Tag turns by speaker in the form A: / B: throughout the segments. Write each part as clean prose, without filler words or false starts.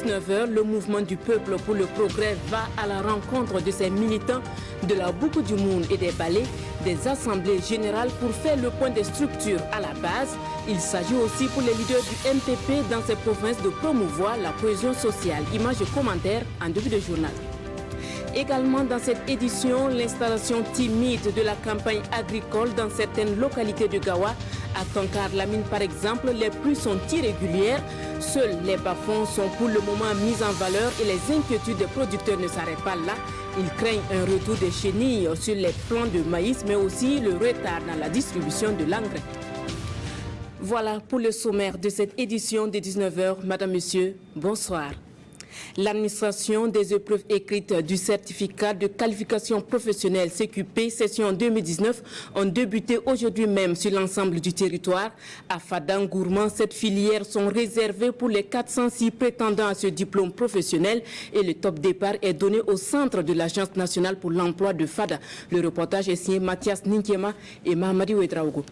A: 19 h, le mouvement du peuple pour le progrès va à la rencontre de ses militants de la Boucle du Monde et des Ballets, des assemblées générales pour faire le point des structures à la base. Il s'agit aussi pour les leaders du MPP dans ces provinces de promouvoir la cohésion sociale. Images et commentaires en début de journal. Également dans cette édition, l'installation timide de la campagne agricole dans certaines localités de Gawa. À Tonkar-Lamine par exemple, les pluies sont irrégulières. Seuls les bas-fonds sont pour le moment mis en valeur et les inquiétudes des producteurs ne s'arrêtent pas là. Ils craignent un retour des chenilles sur les plants de maïs, mais aussi le retard dans la distribution de l'engrais. Voilà pour le sommaire de cette édition des 19 h. Madame, Monsieur, bonsoir. L'administration des épreuves écrites du certificat de qualification professionnelle CQP session 2019 ont débuté aujourd'hui même sur l'ensemble du territoire. À Fadangourman, cette filière sont réservées pour les 406 prétendants à ce diplôme professionnel et le top départ est donné au centre de l'Agence nationale pour l'emploi de Fada. Le reportage est signé Mathias Ninkema et Mahamadi Ouedraogo.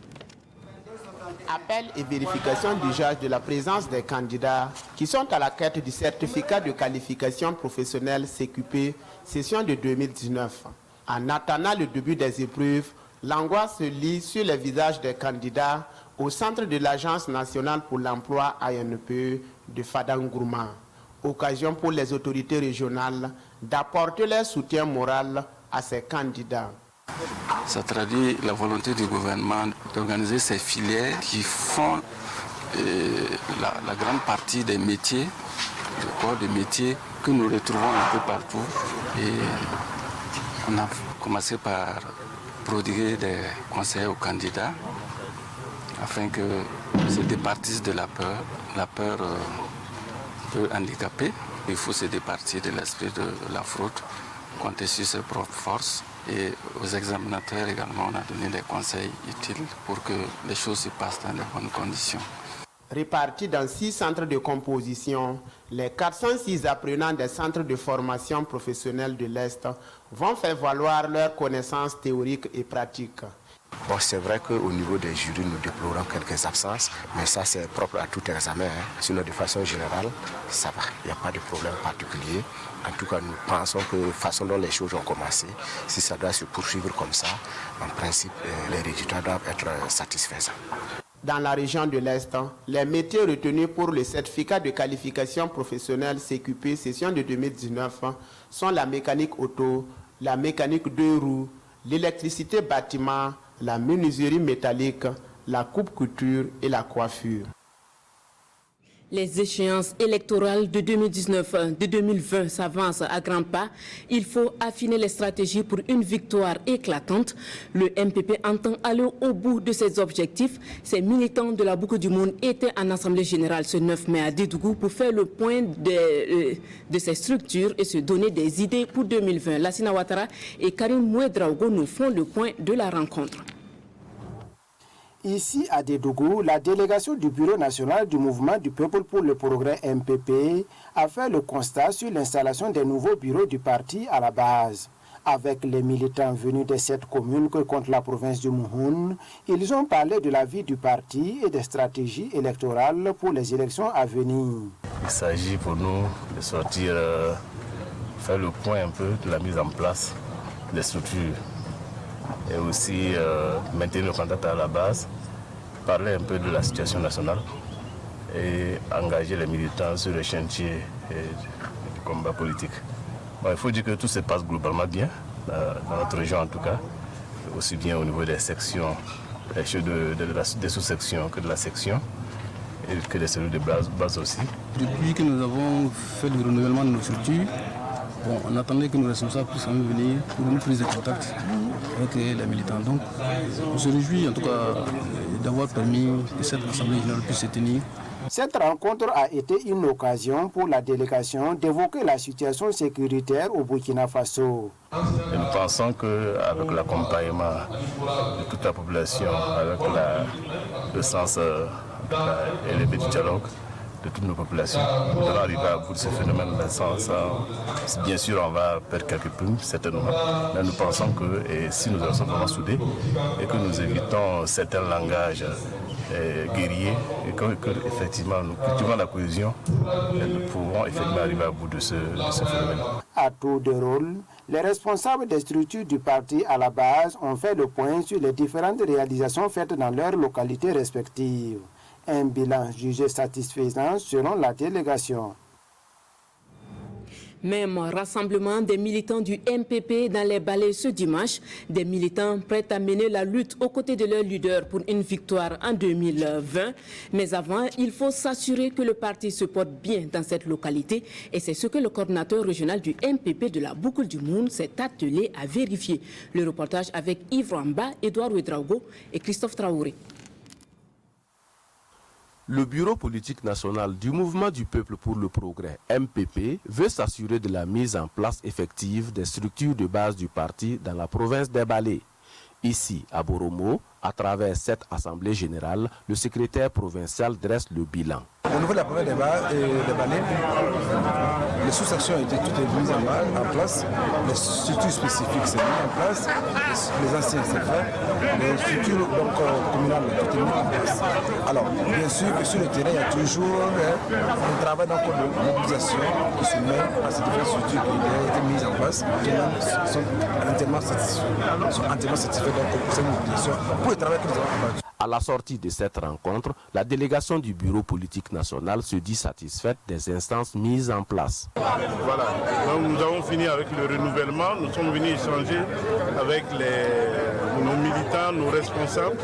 B: Appel et vérification d'usage de la présence des candidats qui sont à la quête du certificat de qualification professionnelle CQP session de 2019. En attendant le début des épreuves, l'angoisse se lit sur les visages des candidats au centre de l'Agence nationale pour l'emploi ANPE de Fadangourman. Occasion pour les autorités régionales d'apporter leur soutien moral à ces candidats.
C: Ça traduit la volonté du gouvernement d'organiser ces filières qui font la grande partie des métiers, du corps de métiers que nous retrouvons un peu partout. Et on a commencé par prodiguer des conseils aux candidats afin qu'ils se départissent de la peur. La peur peut handicaper. Il faut se départir de l'esprit de la fraude, compter sur ses propres forces. Et aux examinateurs également, on a donné des conseils utiles pour que les choses se passent dans de bonnes conditions.
B: Répartis dans 6 centres de composition, les 406 apprenants des centres de formation professionnelle de l'Est vont faire valoir leurs connaissances théoriques et pratiques.
D: Bon, c'est vrai qu'au niveau des jurys, nous déplorons quelques absences, mais ça c'est propre à tout examen. Sinon, de façon générale, ça va. Il n'y a pas de problème particulier. En tout cas, nous pensons que la façon dont les choses ont commencé, si ça doit se poursuivre comme ça, en principe, les résultats doivent être satisfaisants.
B: Dans la région de l'Est, les métiers retenus pour le certificat de qualification professionnelle CQP session de 2019 sont la mécanique auto, la mécanique 2 roues, l'électricité bâtiment, la menuiserie métallique, la coupe-couture et la coiffure.
A: Les échéances électorales de 2019-2020 s'avancent à grands pas. Il faut affiner les stratégies pour une victoire éclatante. Le MPP entend aller au bout de ses objectifs. Ces militants de la Boucle du Monde étaient en Assemblée générale ce 9 mai à Dédougou pour faire le point de ces structures et se donner des idées pour 2020. Lassina Ouattara et Karim Ouedraogo nous font le point de la rencontre.
E: Ici, à Dédougou, la délégation du Bureau national du mouvement du peuple pour le progrès MPP a fait le constat sur l'installation des nouveaux bureaux du parti à la base. Avec les militants venus des 7 communes que compte la province du Mouhoun, ils ont parlé de la vie du parti et des stratégies électorales pour les élections à venir.
F: Il s'agit pour nous de sortir, faire le point un peu de la mise en place des structures et aussi maintenir le contact à la base, parler un peu de la situation nationale et engager les militants sur le chantier du combat politique. Bon, il faut dire que tout se passe globalement bien, dans notre région en tout cas, aussi bien au niveau des sections, des sous-sections que de la section, et que des cellules de base aussi.
G: Depuis que nous avons fait le renouvellement de nos structures, bon, on attendait que nos responsables puissent venir pour une prise de contact avec les militants. Donc, on se réjouit en tout cas d'avoir permis que cette assemblée générale puisse se tenir.
E: Cette rencontre a été une occasion pour la délégation d'évoquer la situation sécuritaire au Burkina Faso.
F: Et nous pensons qu'avec l'accompagnement de toute la population, avec le sens élevé du dialogue de toutes nos populations, nous allons arriver à bout de ce phénomène bien sûr, on va perdre quelques plumes, certainement. Mais nous pensons que si nous sommes vraiment soudés et que nous évitons certains langages guerriers et que effectivement nous cultivons la cohésion, nous pourrons effectivement arriver à bout de ce phénomène.
E: À tour de rôle, les responsables des structures du parti à la base ont fait le point sur les différentes réalisations faites dans leurs localités respectives. Un bilan jugé satisfaisant selon la délégation.
A: Même rassemblement des militants du MPP dans les Balais ce dimanche, des militants prêts à mener la lutte aux côtés de leur leader pour une victoire en 2020. Mais avant, il faut s'assurer que le parti se porte bien dans cette localité et c'est ce que le coordinateur régional du MPP de la Boucle du Monde s'est attelé à vérifier. Le reportage avec Yves Ramba, Edouard Ouedraogo et Christophe Traoré.
H: Le bureau politique national du Mouvement du Peuple pour le Progrès, MPP, veut s'assurer de la mise en place effective des structures de base du parti dans la province des Balais. Ici, à Boromo, à travers cette assemblée générale, le secrétaire provincial dresse le bilan.
I: Au niveau de la province des Balais, les sous-sections étaient toutes mises en place, les structures spécifiques sont mises en place, les anciens c'est fait, les structures communales tout est mis en place. Alors, bien sûr que sur le terrain, il y a toujours un travail de mobilisation qui se met à ces différentes structures qui ont été mises en place, qui sont entièrement satisfaits de cette mobilisation pour le travail que nous avons fait.
H: À la sortie de cette rencontre, la délégation du bureau politique national se dit satisfaite des instances mises en place.
J: Voilà, donc nous avons fini avec le renouvellement, nous sommes venus échanger avec nos militants, nos responsables.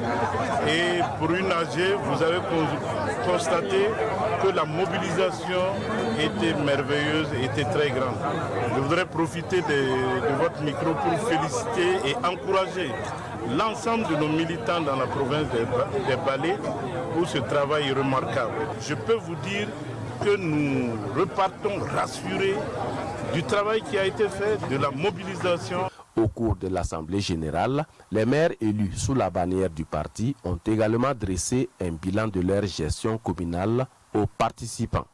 J: Et pour une AG, vous avez constaté que la mobilisation était merveilleuse, était très grande. Je voudrais profiter de votre micro pour féliciter et encourager l'ensemble de nos militants dans la province des Balais pour ce travail remarquable. Je peux vous dire que nous repartons rassurés du travail qui a été fait, de la mobilisation.
H: Au cours de l'Assemblée générale, les maires élus sous la bannière du parti ont également dressé un bilan de leur gestion communale aux participants.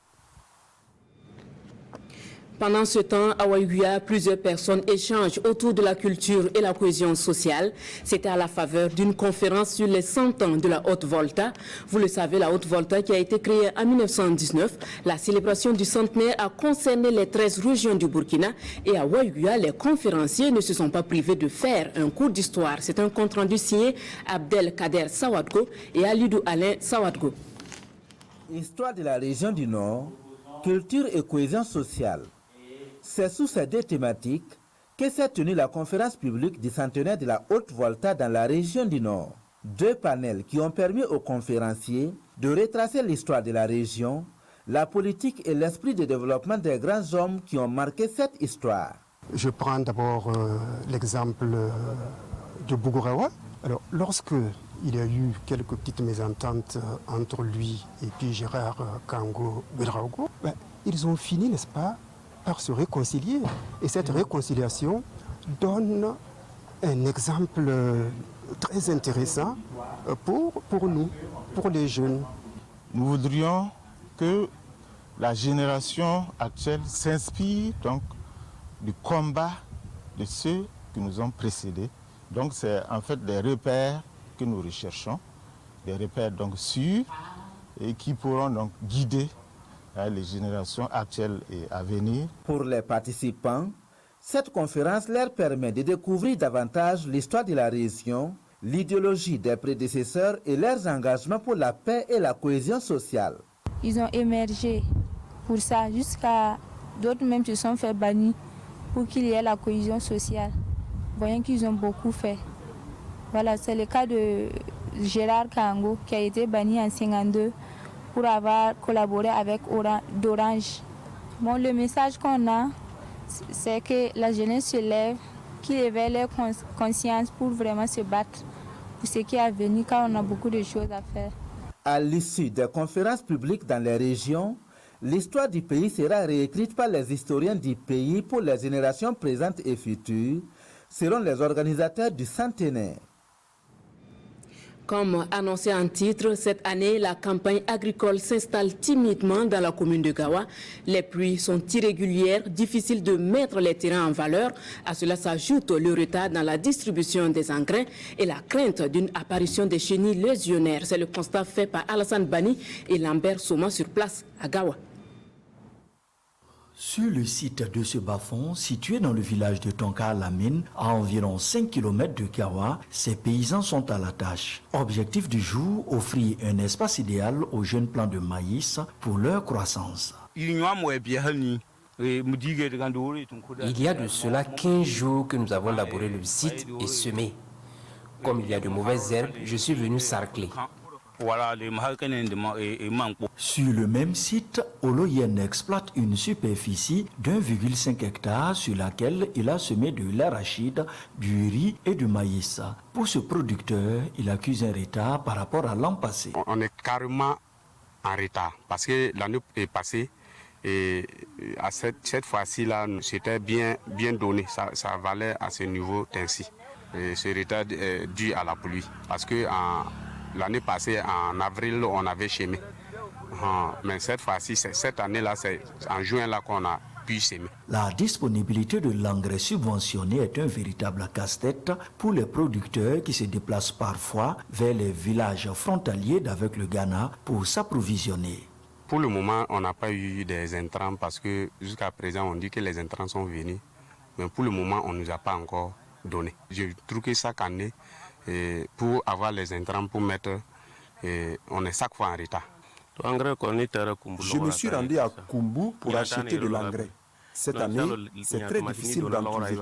A: Pendant ce temps, à Waïguya, plusieurs personnes échangent autour de la culture et la cohésion sociale. C'était à la faveur d'une conférence sur les 100 ans de la Haute-Volta. Vous le savez, la Haute-Volta qui a été créée en 1919. La célébration du centenaire a concerné les 13 régions du Burkina. Et à Waïguya, les conférenciers ne se sont pas privés de faire un cours d'histoire. C'est un compte-rendu signé Abdelkader Sawadgo et Alidou Alain Sawadgo.
K: Histoire de la région du Nord, culture et cohésion sociale. C'est sous ces deux thématiques que s'est tenue la conférence publique du centenaire de la Haute-Volta dans la région du Nord. Deux panels qui ont permis aux conférenciers de retracer l'histoire de la région, la politique et l'esprit de développement des grands hommes qui ont marqué cette histoire.
L: Je prends d'abord l'exemple de Bougourawa. Alors, lorsque il y a eu quelques petites mésententes entre lui et puis Gérard Kango Ouedraogo, ils ont fini, n'est-ce pas, par se réconcilier. Et cette réconciliation donne un exemple très intéressant pour nous, pour les jeunes.
M: Nous voudrions que la génération actuelle s'inspire donc du combat de ceux qui nous ont précédés. Donc c'est en fait des repères que nous recherchons, des repères donc sûrs et qui pourront donc guider les générations actuelles et à venir.
K: Pour les participants, cette conférence leur permet de découvrir davantage l'histoire de la région, l'idéologie des prédécesseurs et leurs engagements pour la paix et la cohésion sociale.
N: Ils ont émergé pour ça, jusqu'à d'autres même se sont fait bannir pour qu'il y ait la cohésion sociale. Voyons qu'ils ont beaucoup fait. Voilà, c'est le cas de Gérard Kango qui a été banni en 1952 pour avoir collaboré avec d'Orange. Bon, le message qu'on a, c'est que la jeunesse se lève, qu'ils éveillent leur conscience pour vraiment se battre pour ce qui est à venir, car on a beaucoup de choses à faire.
K: À l'issue des conférences publiques dans les régions, l'histoire du pays sera réécrite par les historiens du pays pour les générations présentes et futures, selon les organisateurs du centenaire.
A: Comme annoncé en titre, cette année, la campagne agricole s'installe timidement dans la commune de Gawa. Les pluies sont irrégulières, difficiles de mettre les terrains en valeur. À cela s'ajoute le retard dans la distribution des engrais et la crainte d'une apparition des chenilles lésionnaires. C'est le constat fait par Alassane Bani et Lambert Soma sur place à Gawa.
O: Sur le site de ce bas-fond, situé dans le village de Tonka-Lamine, à environ 5 km de Gawa, ces paysans sont à la tâche. Objectif du jour, offrir un espace idéal aux jeunes plants de maïs pour leur croissance.
P: Il y a de cela 15 jours que nous avons labouré le site et semé. Comme il y a de mauvaises herbes, je suis venu sarcler.
O: Sur le même site, Oloyen exploite une superficie d'1,5 hectare sur laquelle il a semé de l'arachide, du riz et du maïs. Pour ce producteur, il accuse un retard par rapport à l'an passé.
Q: On est carrément en retard parce que l'année est passée et à cette fois-ci là, c'était bien donné, ça valait à ce niveau ainsi. Ce retard est dû à la pluie parce que l'année passée, en avril, on avait semé. Mais cette fois-ci, cette année-là, c'est en juin là qu'on a pu semer.
O: La disponibilité de l'engrais subventionné est un véritable casse-tête pour les producteurs qui se déplacent parfois vers les villages frontaliers d'avec le Ghana pour s'approvisionner.
Q: Pour le moment, on n'a pas eu des intrants parce que jusqu'à présent, on dit que les intrants sont venus. Mais pour le moment, on ne nous a pas encore donné. Je trouve que chaque année, pour avoir les intrants pour mettre, on est chaque fois en retard.
R: Je me suis rendu à Kumbu pour acheter de l'engrais. Cette année, c'est très difficile d'en trouver.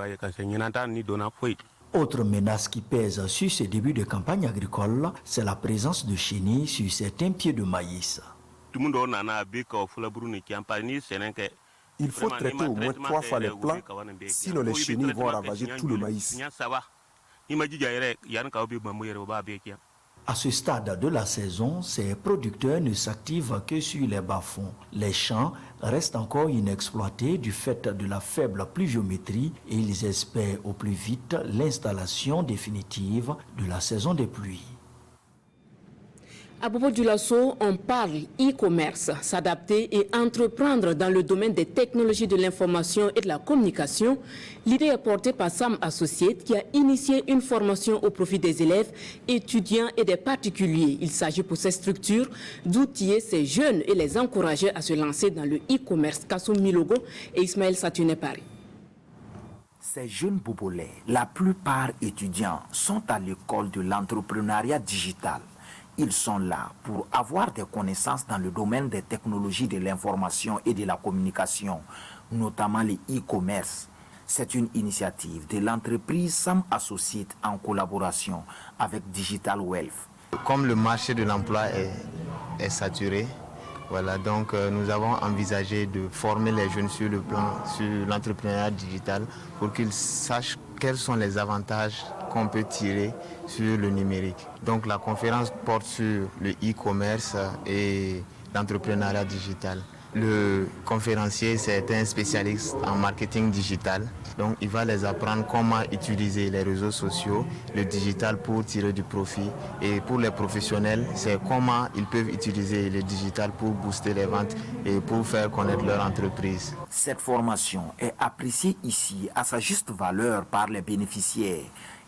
O: Autre menace qui pèse sur ces débuts de campagne agricole, c'est la présence de chenilles sur certains pieds de maïs.
R: Il faut traiter au moins 3 fois les plants, sinon les chenilles vont ravager tout le maïs.
O: À ce stade de la saison, ces producteurs ne s'activent que sur les bas-fonds. Les champs restent encore inexploités du fait de la faible pluviométrie et ils espèrent au plus vite l'installation définitive de la saison des pluies.
A: À propos du lasso, on parle e-commerce, s'adapter et entreprendre dans le domaine des technologies de l'information et de la communication. L'idée est portée par Sam Associates qui a initié une formation au profit des élèves, étudiants et des particuliers. Il s'agit pour ces structures d'outiller ces jeunes et les encourager à se lancer dans le e-commerce. Kassoum Milogo et Ismaël Satuné Paris.
S: Ces jeunes bobolais, la plupart étudiants, sont à l'école de l'entrepreneuriat digital. Ils sont là pour avoir des connaissances dans le domaine des technologies de l'information et de la communication, notamment les e-commerce. C'est une initiative de l'entreprise Sam Associates en collaboration avec Digital Wealth.
T: Comme le marché de l'emploi est saturé, voilà, donc nous avons envisagé de former les jeunes sur l'entrepreneuriat digital pour qu'ils sachent quels sont les avantages qu'on peut tirer sur le numérique. Donc la conférence porte sur le e-commerce et l'entrepreneuriat digital. Le conférencier, c'est un spécialiste en marketing digital. Donc il va les apprendre comment utiliser les réseaux sociaux, le digital pour tirer du profit. Et pour les professionnels, c'est comment ils peuvent utiliser le digital pour booster les ventes et pour faire connaître leur entreprise.
S: Cette formation est appréciée ici à sa juste valeur par les bénéficiaires.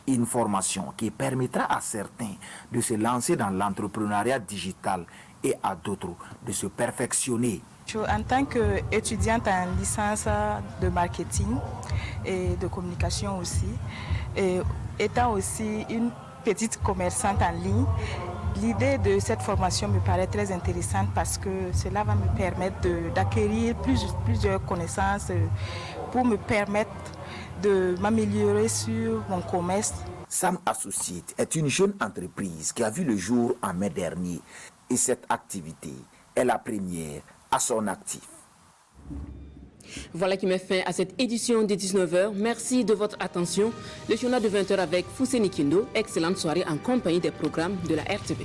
S: Une formation qui permettra à certains de se lancer dans l'entrepreneuriat digital et à d'autres de se perfectionner.
U: En tant qu'étudiante en licence de marketing et de communication aussi, et étant aussi une petite commerçante en ligne, l'idée de cette formation me paraît très intéressante parce que cela va me permettre d'acquérir plusieurs connaissances pour me permettre de m'améliorer sur mon commerce.
S: Sam Associates est une jeune entreprise qui a vu le jour en mai dernier et cette activité est la première à son actif.
A: Voilà qui met fin à cette édition de 19h. Merci de votre attention. Le journal de 20h avec Fousseni Kindo. Excellente soirée en compagnie des programmes de la RTB.